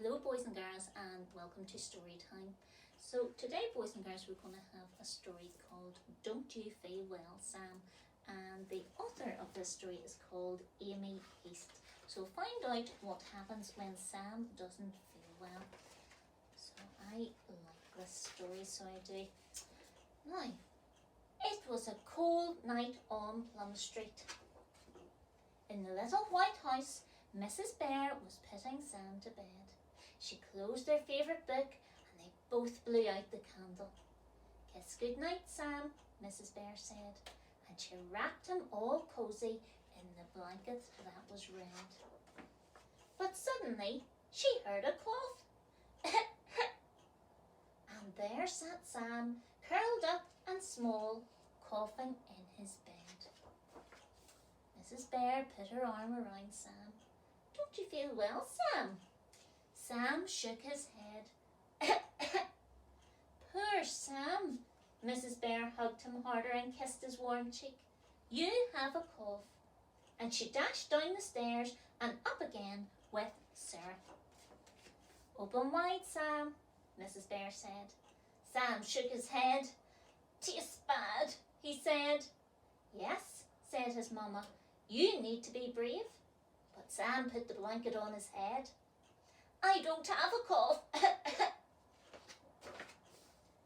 Hello boys and girls and welcome to story time. So today boys and girls we're going to have a story called Don't You Feel Well Sam, and the author of this story is called Amy East. So find out what happens when Sam doesn't feel well. So I like this story, so I do. Now, it was a cold night on Plum Street. In the little white house, Mrs. Bear was putting Sam to bed. She closed their favourite book and they both blew out the candle. "Kiss good night, Sam," Mrs. Bear said, and she wrapped him all cosy in the blanket that was red. But suddenly she heard a cough. And there sat Sam, curled up and small, coughing in his bed. Mrs. Bear put her arm around Sam. "Don't you feel well, Sam?" Sam shook his head. "Poor Sam." Mrs. Bear hugged him harder and kissed his warm cheek. "You have a cough." And she dashed down the stairs and up again with syrup. "Open wide, Sam," Mrs. Bear said. Sam shook his head. "Tastes bad," he said. "Yes," said his mama, "you need to be brave." But Sam put the blanket on his head. "I don't have a cough."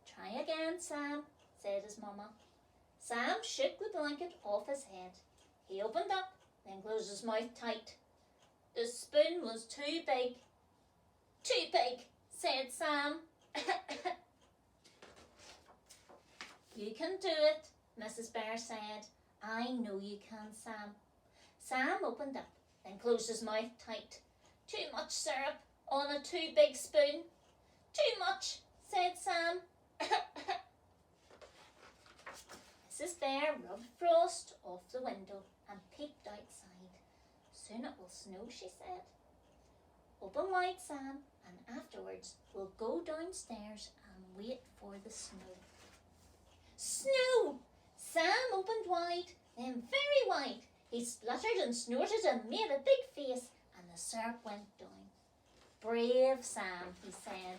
"Try again, Sam," said his mama. Sam shook the blanket off his head. He opened up, then closed his mouth tight. "The spoon was too big." "Too big," said Sam. "You can do it," Mrs. Bear said. "I know you can, Sam." Sam opened up, then closed his mouth tight. "Too much syrup on a too big spoon." "Too much," said Sam. Mrs. Bear rubbed frost off the window and peeked outside. "Soon it will snow," she said. "Open wide, Sam, and afterwards we'll go downstairs and wait for the snow." Snow! Sam opened wide, then very wide. He spluttered and snorted and made a big face, and the syrup went down. "Brave Sam," he said.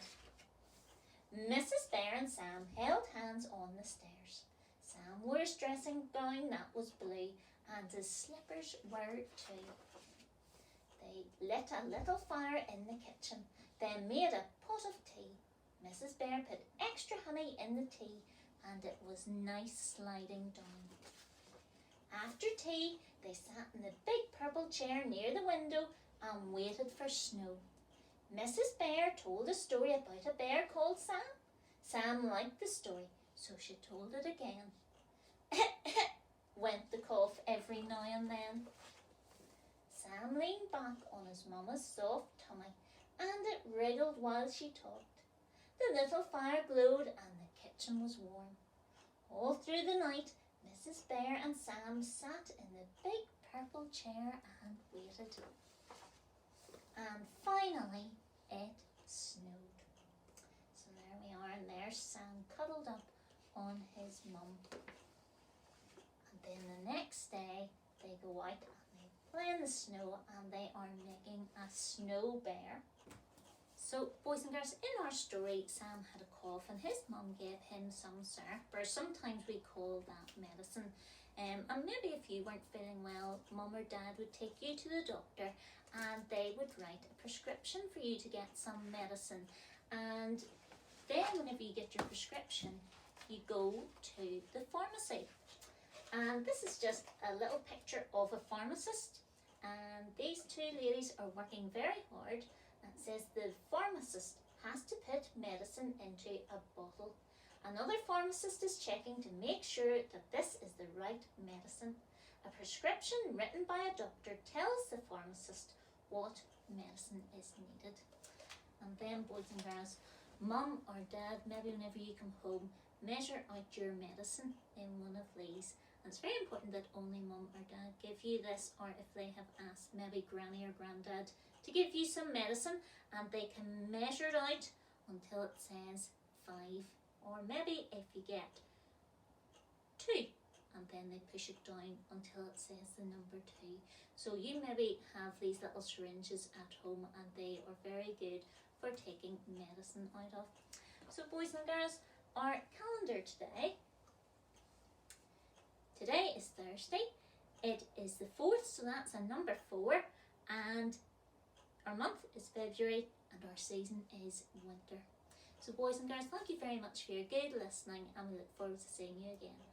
Mrs. Bear and Sam held hands on the stairs. Sam wore his dressing gown that was blue, and his slippers were too. They lit a little fire in the kitchen, then made a pot of tea. Mrs. Bear put extra honey in the tea, and it was nice sliding down. After tea, they sat in the big purple chair near the window and waited for snow. Mrs. Bear told a story about a bear called Sam. Sam liked the story, so she told it again. Went the cough every now and then. Sam leaned back on his mama's soft tummy, and it wriggled while she talked. The little fire glowed and the kitchen was warm. All through the night, Mrs. Bear and Sam sat in the big purple chair and waited. And finally, it snowed. So there we are, and there's Sam cuddled up on his mum. And then the next day, they go out and they play in the snow, and they are making a snow bear. So, boys and girls, in our story, Sam had a cough and his mum gave him some syrup, or sometimes we call that medicine. And maybe if you weren't feeling well, mum or dad would take you to the doctor and they would write a prescription for you to get some medicine. And then whenever you get your prescription, you go to the pharmacy. And this is just a little picture of a pharmacist. And these two ladies are working very hard. It says the pharmacist has to put medicine into a bottle. Another pharmacist is checking to make sure that this is the right medicine. A prescription written by a doctor tells the pharmacist what medicine is needed. And then, boys and girls, mum or dad, maybe whenever you come home, measure out your medicine in one of these. And it's very important that only mum or dad give you this, or if they have asked maybe granny or granddad to give you some medicine, and they can measure it out until it says 5, or maybe if you get 2 and then they push it down until it says the number 2. So you maybe have these little syringes at home, and they are very good for taking medicine out of. So boys and girls, our calendar today is Thursday. It is the 4th, so that's a number 4, and our month is February, and our season is winter. So boys and girls, thank you very much for your good listening, and we look forward to seeing you again.